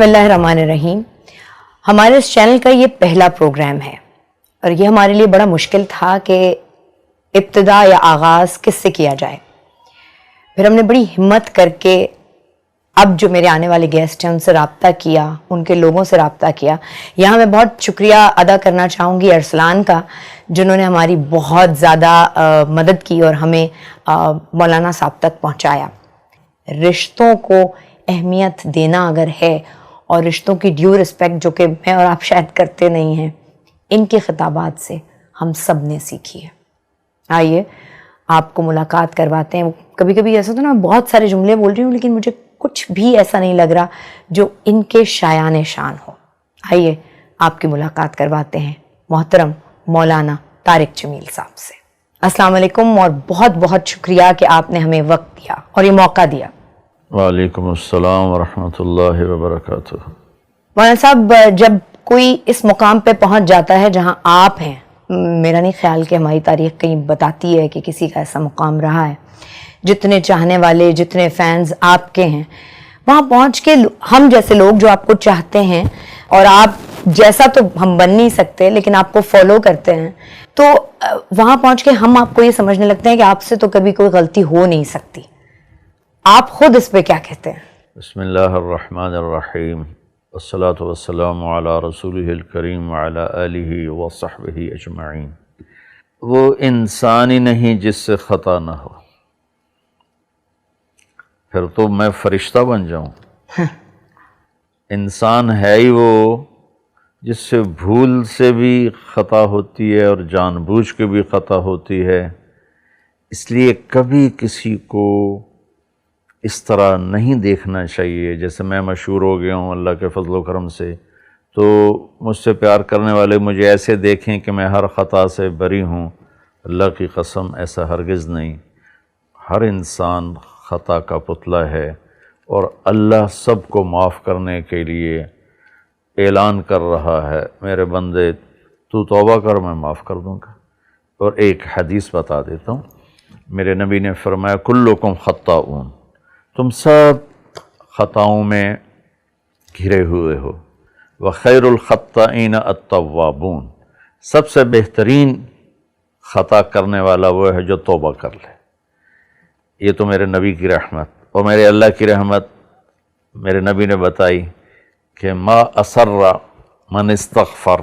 بسم اللہ الرحمن الرحیم. ہمارے اس چینل کا یہ پہلا پروگرام ہے اور یہ ہمارے لیے بڑا مشکل تھا کہ ابتدا یا آغاز کس سے کیا جائے. پھر ہم نے بڑی ہمت کر کے اب جو میرے آنے والے گیسٹ ہیں ان سے رابطہ کیا، ان کے لوگوں سے رابطہ کیا. یہاں میں بہت شکریہ ادا کرنا چاہوں گی ارسلان کا، جنہوں نے ہماری بہت زیادہ مدد کی اور ہمیں مولانا صاحب تک پہنچایا. رشتوں کو اہمیت دینا اگر ہے اور رشتوں کی ڈیو رسپیکٹ جو کہ میں اور آپ شاید کرتے نہیں ہیں، ان کے خطابات سے ہم سب نے سیکھی ہے. آئیے آپ کو ملاقات کرواتے ہیں. کبھی کبھی ایسا تو نا بہت سارے جملے بول رہی ہوں لیکن مجھے کچھ بھی ایسا نہیں لگ رہا جو ان کے شایان شان ہو. آئیے آپ کی ملاقات کرواتے ہیں محترم مولانا طارق جمیل صاحب سے. السلام علیکم اور بہت بہت شکریہ کہ آپ نے ہمیں وقت دیا اور یہ موقع دیا. وعلیکم السلام ورحمۃ اللہ وبرکاتہ. مولانا صاحب، جب کوئی اس مقام پہ پہنچ جاتا ہے جہاں آپ ہیں، میرا نہیں خیال کہ ہماری تاریخ کہیں بتاتی ہے کہ کسی کا ایسا مقام رہا ہے، جتنے چاہنے والے، جتنے فینز آپ کے ہیں، وہاں پہنچ کے ہم جیسے لوگ جو آپ کو چاہتے ہیں اور آپ جیسا تو ہم بن نہیں سکتے لیکن آپ کو فالو کرتے ہیں، تو وہاں پہنچ کے ہم آپ کو یہ سمجھنے لگتے ہیں کہ آپ سے تو کبھی کوئی غلطی ہو نہیں سکتی. آپ خود اس پہ کیا کہتے ہیں؟ بسم اللہ الرحمن الرحیم، والصلاة والسلام علی رسولہ الکریم وعلی آلہ وصحبہ اجمعین. وہ انسان ہی نہیں جس سے خطا نہ ہو، پھر تو میں فرشتہ بن جاؤں. انسان ہے ہی وہ جس سے بھول سے بھی خطا ہوتی ہے اور جان بوجھ کے بھی خطا ہوتی ہے. اس لیے کبھی کسی کو اس طرح نہیں دیکھنا چاہیے. جیسے میں مشہور ہو گیا ہوں اللہ کے فضل و کرم سے، تو مجھ سے پیار کرنے والے مجھے ایسے دیکھیں کہ میں ہر خطا سے بری ہوں. اللہ کی قسم ایسا ہرگز نہیں. ہر انسان خطا کا پتلا ہے اور اللہ سب کو معاف کرنے کے لیے اعلان کر رہا ہے، میرے بندے تو توبہ کر میں معاف کر دوں گا. اور ایک حدیث بتا دیتا ہوں. میرے نبی نے فرمایا کلکم خطاؤن، تم سب خطاؤں میں گھرے ہوئے ہو. وخیر الخطائین التوابون، سب سے بہترین خطا کرنے والا وہ ہے جو توبہ کر لے. یہ تو میرے نبی کی رحمت اور میرے اللہ کی رحمت. میرے نبی نے بتائی کہ ما اسر من استغفر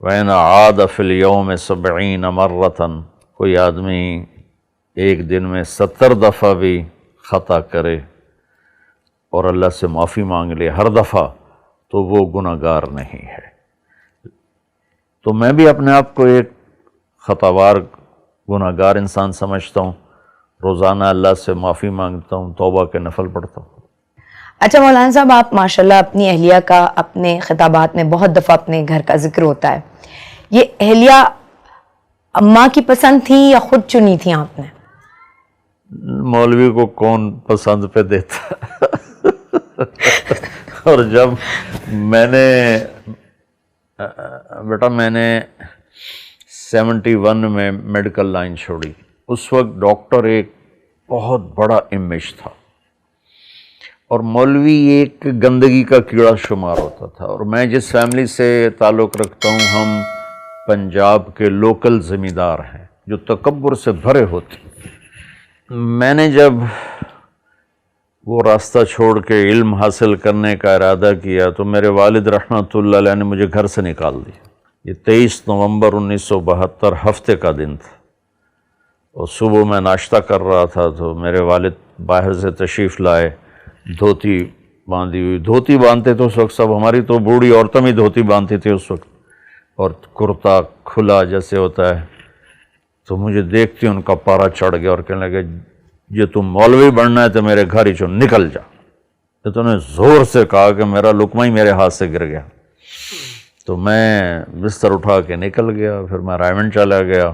وین عاد فی الیوم 70 مرۃ. کوئی آدمی ایک دن میں 70 دفعہ بھی خطا کرے اور اللہ سے معافی مانگ لے ہر دفعہ، تو وہ گناہگار نہیں ہے. تو میں بھی اپنے آپ کو ایک خطاوار گناہگار انسان سمجھتا ہوں. روزانہ اللہ سے معافی مانگتا ہوں، توبہ کے نفل پڑھتا ہوں. اچھا مولانا صاحب، آپ ماشاءاللہ اپنی اہلیہ کا اپنے خطابات میں بہت دفعہ اپنے گھر کا ذکر ہوتا ہے. یہ اہلیہ اماں کی پسند تھی یا خود چنی تھی آپ نے؟ مولوی کو کون پسند پہ دیتا. اور جب میں نے بیٹا میں نے 71 میں میڈیکل لائن چھوڑی. اس وقت ڈاکٹر ایک بہت بڑا امیج تھا اور مولوی ایک گندگی کا کیڑا شمار ہوتا تھا. اور میں جس فیملی سے تعلق رکھتا ہوں، ہم پنجاب کے لوکل زمیندار ہیں جو تکبر سے بھرے ہوتے. میں نے جب وہ راستہ چھوڑ کے علم حاصل کرنے کا ارادہ کیا تو میرے والد رحمۃ اللہ علیہ نے مجھے گھر سے نکال دیا. یہ 23 نومبر 1972 ہفتے کا دن تھا اور صبح میں ناشتہ کر رہا تھا تو میرے والد باہر سے تشریف لائے، دھوتی باندھی ہوئی. دھوتی باندھتے تو اس وقت سب، ہماری تو بوڑھی عورتیں بھی دھوتی باندھتی تھی اس وقت، اور کرتا کھلا جیسے ہوتا ہے. تو مجھے دیکھتی ان کا پارا چڑھ گیا اور کہنے لگے یہ تم مولوی بننا ہے تو میرے گھر ہی چو نکل جا. تو انہوں نے زور سے کہا کہ میرا لقمہ ہی میرے ہاتھ سے گر گیا. تو میں بستر اٹھا کے نکل گیا. پھر میں رائمنڈ چلا گیا،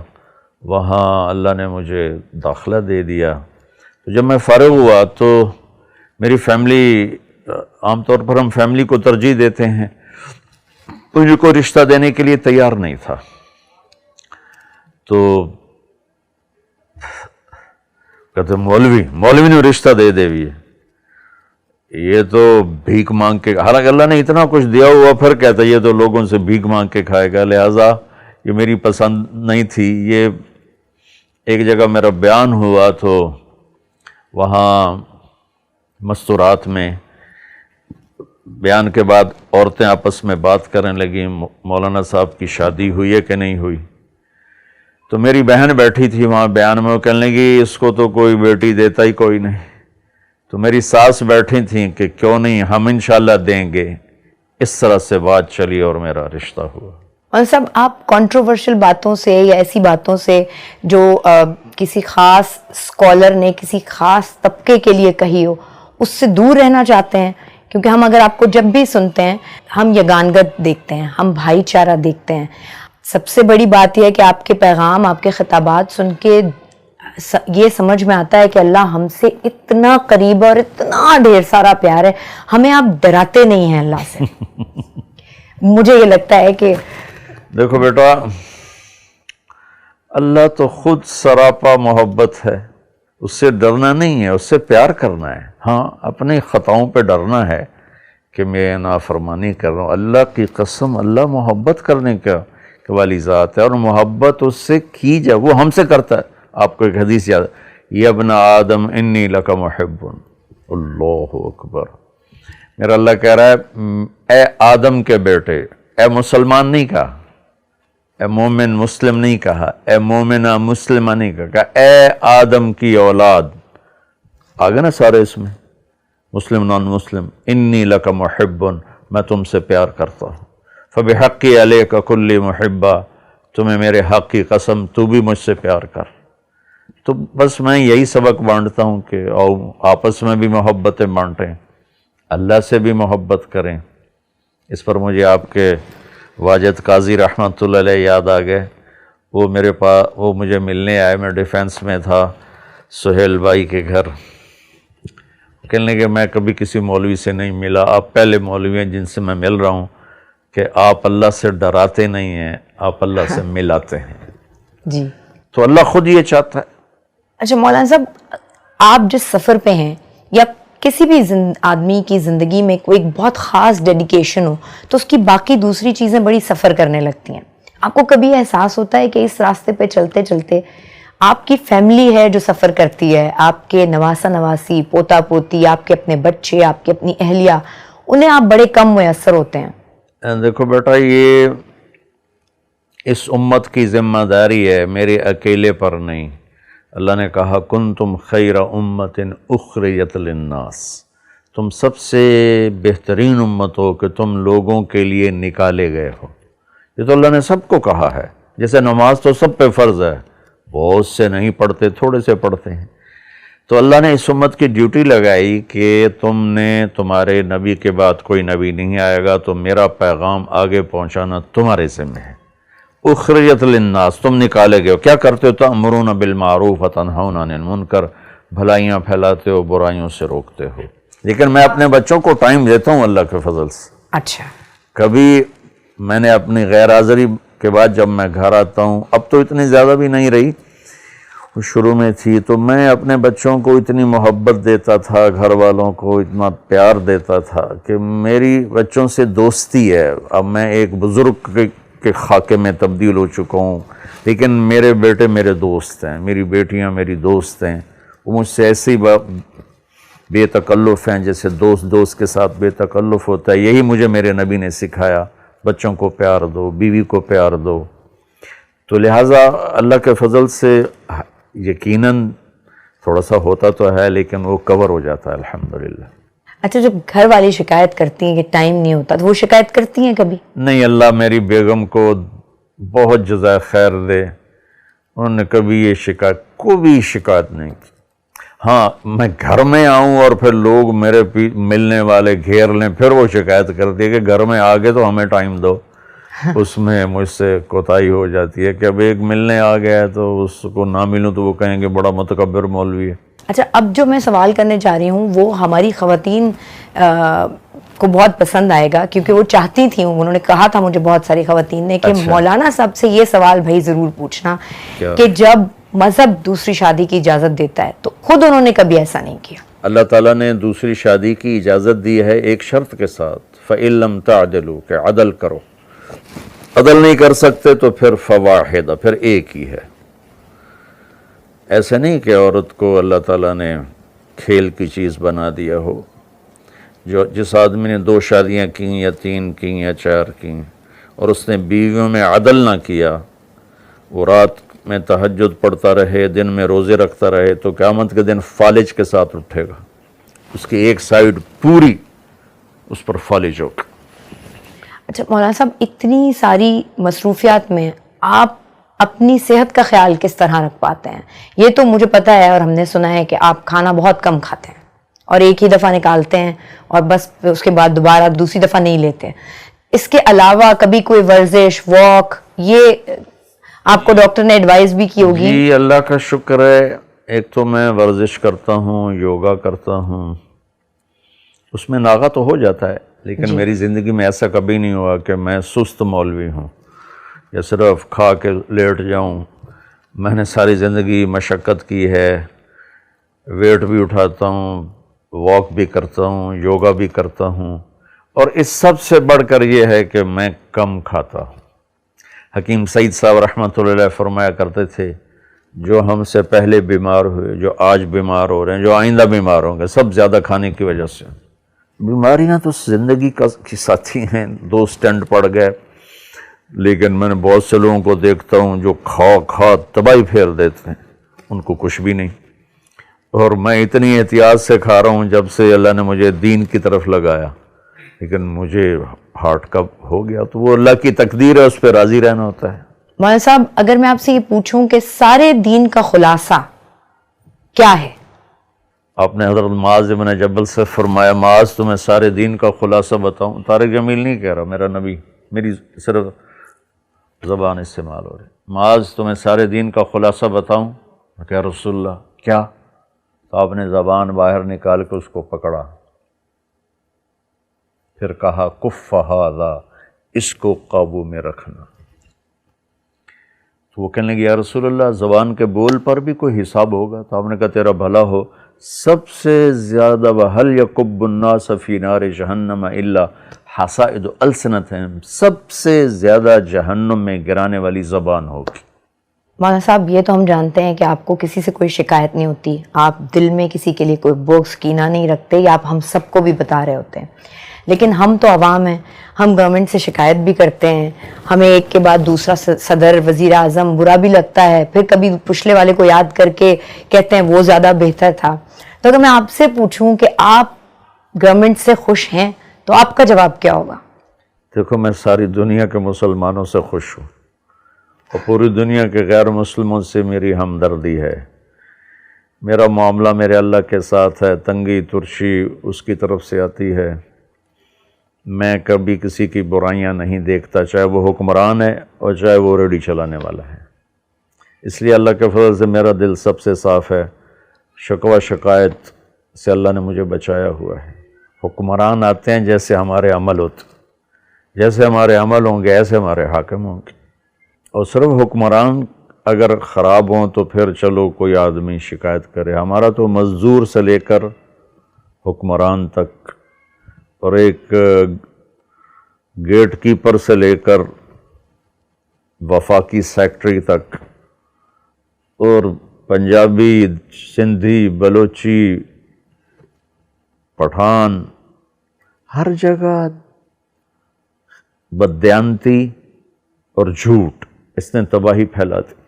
وہاں اللہ نے مجھے داخلہ دے دیا. تو جب میں فارغ ہوا تو میری فیملی، عام طور پر ہم فیملی کو ترجیح دیتے ہیں، مجھے کوئی رشتہ دینے کے لیے تیار نہیں تھا. تو کہتے مولوی نے رشتہ دے بھی ہے. یہ تو بھیک مانگ کے، حالانکہ اللہ نے اتنا کچھ دیا ہوا، پھر کہتا ہے یہ تو لوگوں سے بھیک مانگ کے کھائے گا، لہٰذا یہ میری پسند نہیں تھی۔ یہ ایک جگہ میرا بیان ہوا تو وہاں مستورات میں بیان کے بعد عورتیں آپس میں بات کرنے لگیں مولانا صاحب کی شادی ہوئی ہے کہ نہیں ہوئی، تو میری بہن بیٹھی تھی وہاں بیان میں، وہ کہنے لگی اس کو تو کوئی بیٹی دیتا ہی کوئی نہیں، تو میری ساس بیٹھی تھیں کہ کیوں نہیں ہم انشاءاللہ دیں گے۔ اس طرح سے بات چلی اور میرا رشتہ ہوا۔ اور صاحب آپ کنٹروورشل باتوں سے یا ایسی باتوں سے جو کسی خاص اسکالر نے کسی خاص طبقے کے لیے کہی ہو، اس سے دور رہنا چاہتے ہیں؟ کیونکہ ہم اگر آپ کو جب بھی سنتے ہیں ہم یگانگت دیکھتے ہیں، ہم بھائی چارہ دیکھتے ہیں۔ سب سے بڑی بات یہ ہے کہ آپ کے پیغام، آپ کے خطابات سن کے یہ سمجھ میں آتا ہے کہ اللہ ہم سے اتنا قریب اور اتنا ڈھیر سارا پیار ہے، ہمیں آپ ڈراتے نہیں ہیں اللہ سے۔ مجھے یہ لگتا ہے کہ دیکھو بیٹا، اللہ تو خود سراپا محبت ہے، اس سے ڈرنا نہیں ہے، اس سے پیار کرنا ہے۔ ہاں اپنے خطاؤں پہ ڈرنا ہے کہ میں نافرمانی کر رہا ہوں۔ اللہ کی قسم، اللہ محبت کرنے کا والی ذات ہے، اور محبت اس سے کی جائے، وہ ہم سے کرتا ہے۔ آپ کو ایک حدیث یاد ہے، یا ابن آدم انی لک محب، اللہ اکبر۔ میرا اللہ کہہ رہا ہے اے آدم کے بیٹے، اے مسلمان نہیں کہا، اے مومن مسلم نہیں کہا، اے مومنہ مسلمہ نہیں کہا، اے آدم کی اولاد، آگے نا سارے اس میں، مسلم نان مسلم، انی لک محب، میں تم سے پیار کرتا ہوں، فبحقی علیک کلی محبہ، تمہیں میرے حق کی قسم تو بھی مجھ سے پیار کر۔ تو بس میں یہی سبق بانٹتا ہوں کہ آپس میں بھی محبتیں بانٹیں، اللہ سے بھی محبت کریں۔ اس پر مجھے آپ کے واجد قاضی رحمۃ اللہ علیہ یاد آ گئے، وہ میرے پاس، وہ مجھے ملنے آئے، میں ڈیفینس میں تھا سہیل بھائی کے گھر، کہنے کہ میں کبھی کسی مولوی سے نہیں ملا، آپ پہلے مولوی ہیں جن سے میں مل رہا ہوں کہ آپ اللہ سے ڈراتے نہیں ہیں، آپ اللہ سے ملاتے ہیں۔ جی تو اللہ خود یہ چاہتا ہے۔ اچھا مولانا صاحب، آپ جس سفر پہ ہیں یا کسی بھی آدمی کی زندگی میں کوئی ایک بہت خاص ڈیڈیکیشن ہو تو اس کی باقی دوسری چیزیں بڑی سفر کرنے لگتی ہیں۔ آپ کو کبھی احساس ہوتا ہے کہ اس راستے پہ چلتے چلتے آپ کی فیملی ہے جو سفر کرتی ہے، آپ کے نواسا نواسی، پوتا پوتی، آپ کے اپنے بچے، آپ کی اپنی اہلیہ، انہیں آپ بڑے کم میسر ہوتے ہیں؟ دیکھو بیٹا، یہ اس امت کی ذمہ داری ہے، میرے اکیلے پر نہیں۔ اللہ نے کہا کنتم خیر امت اخرجت للناس، تم سب سے بہترین امت ہو کہ تم لوگوں کے لیے نکالے گئے ہو۔ یہ تو اللہ نے سب کو کہا ہے، جیسے نماز تو سب پہ فرض ہے، بہت سے نہیں پڑھتے، تھوڑے سے پڑھتے ہیں، تو اللہ نے اس امت کی ڈیوٹی لگائی کہ تم نے، تمہارے نبی کے بعد کوئی نبی نہیں آئے گا، تو میرا پیغام آگے پہنچانا تمہارے ذمہ ہے۔ اخرجت للناس، تم نکالے گئے ہو، کیا کرتے ہو؟ تأمرون بالمعروف وتنہون عن المنکر، بھلائیاں پھیلاتے ہو، برائیوں سے روکتے ہو۔ لیکن میں اپنے بچوں کو ٹائم دیتا ہوں اللہ کے فضل سے۔ اچھا، کبھی میں نے اپنی غیر حاضری کے بعد جب میں گھر آتا ہوں، اب تو اتنی زیادہ بھی نہیں رہی، شروع میں تھی، تو میں اپنے بچوں کو اتنی محبت دیتا تھا، گھر والوں کو اتنا پیار دیتا تھا کہ میری بچوں سے دوستی ہے۔ اب میں ایک بزرگ کے خاکے میں تبدیل ہو چکا ہوں، لیکن میرے بیٹے میرے دوست ہیں، میری بیٹیاں میری دوست ہیں، وہ مجھ سے ایسے ہی بے تکلف ہیں جیسے دوست کے ساتھ بے تکلف ہوتا ہے۔ یہی مجھے میرے نبی نے سکھایا، بچوں کو پیار دو، بیوی کو پیار دو۔ تو لہٰذا اللہ کے فضل سے یقیناً تھوڑا سا ہوتا تو ہے، لیکن وہ کور ہو جاتا ہے الحمدللہ۔ اچھا، جب گھر والی شکایت کرتی ہیں کہ ٹائم نہیں ہوتا تو وہ شکایت کرتی ہیں کبھی؟ نہیں، اللہ میری بیگم کو بہت جزائے خیر دے، انہوں نے کبھی یہ کوئی شکایت نہیں کی۔ ہاں، میں گھر میں آؤں اور پھر لوگ میرے ملنے والے گھیر لیں، پھر وہ شکایت کرتی ہے کہ گھر میں آگے تو ہمیں ٹائم دو۔ اس میں مجھ سے کوتاہی ہو جاتی ہے کہ اب ایک ملنے آ گیا ہے تو اس کو نہ ملوں تو وہ کہیں گے بڑا متکبر مولوی ہے۔ اچھا، اب جو میں سوال کرنے جا رہی ہوں وہ ہماری خواتین کو بہت پسند آئے گا، کیونکہ وہ چاہتی تھیں، انہوں نے کہا تھا مجھے بہت ساری خواتین نے کہ مولانا صاحب سے یہ سوال بھائی ضرور پوچھنا کہ جب مذہب دوسری شادی کی اجازت دیتا ہے تو خود انہوں نے کبھی ایسا نہیں کیا۔ اللہ تعالیٰ نے دوسری شادی کی اجازت دی ہے ایک شرط کے ساتھ، فَإِن لَمْ تَعْدِلُوا، کہ عدل کرو، عدل نہیں کر سکتے تو پھر فواحدہ، پھر ایک ہی ہے۔ ایسے نہیں کہ عورت کو اللہ تعالیٰ نے کھیل کی چیز بنا دیا ہو۔ جس آدمی نے 2 شادیاں کیں یا 3 کیں یا 4 کیں اور اس نے بیویوں میں عدل نہ کیا، وہ رات میں تہجد پڑھتا رہے، دن میں روزے رکھتا رہے، تو قیامت کے دن فالج کے ساتھ اٹھے گا، اس کی ایک سائیڈ پوری اس پر فالج ہوگا۔ اچھا مولانا صاحب، اتنی ساری مصروفیات میں آپ اپنی صحت کا خیال کس طرح رکھ پاتے ہیں؟ یہ تو مجھے پتہ ہے اور ہم نے سنا ہے کہ آپ کھانا بہت کم کھاتے ہیں اور ایک ہی دفعہ نکالتے ہیں اور بس اس کے بعد دوبارہ دوسری دفعہ نہیں لیتے۔ اس کے علاوہ کبھی کوئی ورزش، واک، یہ آپ کو ڈاکٹر نے ایڈوائز بھی کی ہوگی؟ جی اللہ کا شکر ہے، ایک تو میں ورزش کرتا ہوں، یوگا کرتا ہوں، اس میں ناغہ تو ہو جاتا ہے، لیکن میری زندگی میں ایسا کبھی نہیں ہوا کہ میں سست مولوی ہوں یا صرف کھا کے لیٹ جاؤں۔ میں نے ساری زندگی مشقت کی ہے، ویٹ بھی اٹھاتا ہوں، واک بھی کرتا ہوں، یوگا بھی کرتا ہوں، اور اس سب سے بڑھ کر یہ ہے کہ میں کم کھاتا ہوں۔ حکیم سعید صاحب رحمۃ اللہ علیہ فرمایا کرتے تھے، جو ہم سے پہلے بیمار ہوئے، جو آج بیمار ہو رہے ہیں، جو آئندہ بیمار ہوں گے، سب زیادہ کھانے کی وجہ سے۔ بیماریاں تو زندگی کی ساتھی ہیں، 2 سٹینٹ پڑ گئے، لیکن میں نے بہت سے لوگوں کو دیکھتا ہوں جو کھا تباہی پھیر دیتے ہیں، ان کو کچھ بھی نہیں۔ اور میں اتنی احتیاط سے کھا رہا ہوں جب سے اللہ نے مجھے دین کی طرف لگایا، لیکن مجھے ہارٹ کا ہو گیا تو وہ اللہ کی تقدیر ہے، اس پہ راضی رہنا ہوتا ہے۔ مولانا صاحب، اگر میں آپ سے یہ پوچھوں کہ سارے دین کا خلاصہ کیا ہے؟ آپ نے حضرت معاذ بن جبل سے فرمایا، معاذ تمہیں سارے دین کا خلاصہ بتاؤں؟ طارق جمیل نہیں کہہ رہا، میرا نبی، میری صرف زبان استعمال ہو رہی، معاذ تمہیں سارے دین کا خلاصہ بتاؤں؟ میں کہا رسول اللہ کیا؟ تو آپ نے زبان باہر نکال کے اس کو پکڑا، پھر کہا کف ھذا، اس کو قابو میں رکھنا۔ تو وہ کہنے لگے یا رسول اللہ زبان کے بول پر بھی کوئی حساب ہوگا؟ تو آپ نے کہا تیرا بھلا ہو، سب سے زیادہ وَهَلْ يَكُبُّ النَّاسَ فِي نَارِ جَهَنَّمَ إِلَّا حَصَائِدُ أَلْسِنَتِهِمْ، سب سے زیادہ جہنم میں گرانے والی زبان ہوگی۔ مولانا صاحب، یہ تو ہم جانتے ہیں کہ آپ کو کسی سے کوئی شکایت نہیں ہوتی، آپ دل میں کسی کے لیے کوئی بغض کینہ نہیں رکھتے، یا آپ ہم سب کو بھی بتا رہے ہوتے ہیں، لیکن ہم تو عوام ہیں، ہم گورنمنٹ سے شکایت بھی کرتے ہیں، ہمیں ایک کے بعد دوسرا صدر، وزیر اعظم برا بھی لگتا ہے، پھر کبھی پچھلے والے کو یاد کر کے کہتے ہیں وہ زیادہ بہتر تھا۔ تو اگر میں آپ سے پوچھوں کہ آپ گورنمنٹ سے خوش ہیں تو آپ کا جواب کیا ہوگا؟ دیکھو میں ساری دنیا کے مسلمانوں سے خوش ہوں، اور پوری دنیا کے غیر مسلموں سے میری ہمدردی ہے۔ میرا معاملہ میرے اللہ کے ساتھ ہے، تنگی ترشی اس کی طرف سے آتی ہے، میں کبھی کسی کی برائیاں نہیں دیکھتا، چاہے وہ حکمران ہے اور چاہے وہ ریڈی چلانے والا ہے۔ اس لیے اللہ کے فضل سے میرا دل سب سے صاف ہے، شکوہ شکایت سے اللہ نے مجھے بچایا ہوا ہے۔ حکمران آتے ہیں جیسے ہمارے عمل ہوتے، جیسے ہمارے عمل ہوں گے ایسے ہمارے حاکم ہوں گے، اور صرف حکمران اگر خراب ہوں تو پھر چلو کوئی آدمی شکایت کرے، ہمارا تو مزدور سے لے کر حکمران تک، اور ایک گیٹ کیپر سے لے کر وفاقی سیکٹری تک، اور پنجابی، سندھی، بلوچی، پٹھان، ہر جگہ بددیانتی اور جھوٹ، اس نے تباہی پھیلا دی۔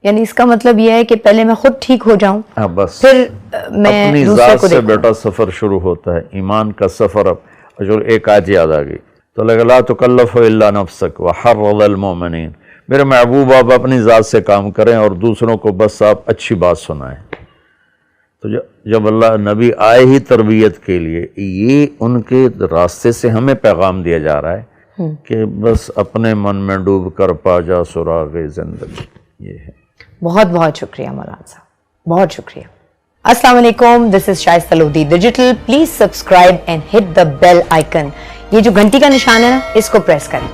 یعنی اس کا مطلب یہ ہے کہ پہلے میں خود ٹھیک ہو جاؤں، بس پھر میں اپنی دوسرے ذات کو سے دیکھوں۔ بیٹا سفر شروع ہوتا ہے، ایمان کا سفر۔ اب جو ایک آیت یاد آ گئی، تو لگا لا تکلف الا نفسک وحرض المؤمنین، میرے محبوب آپ اپنی ذات سے کام کریں اور دوسروں کو بس آپ اچھی بات سنائیں۔ تو جب اللہ نبی آئے ہی تربیت کے لیے، یہ ان کے راستے سے ہمیں پیغام دیا جا رہا ہے کہ بس اپنے من میں ڈوب کر پا جا سراغ زندگی، یہ ہے۔ بہت بہت شکریہ مولانا صاحب، بہت شکریہ۔ السلام علیکم، this is Shaista Lodhi digital, please subscribe and hit the bell icon, یہ جو گھنٹی کا نشان ہے نا، اس کو پریس کریں۔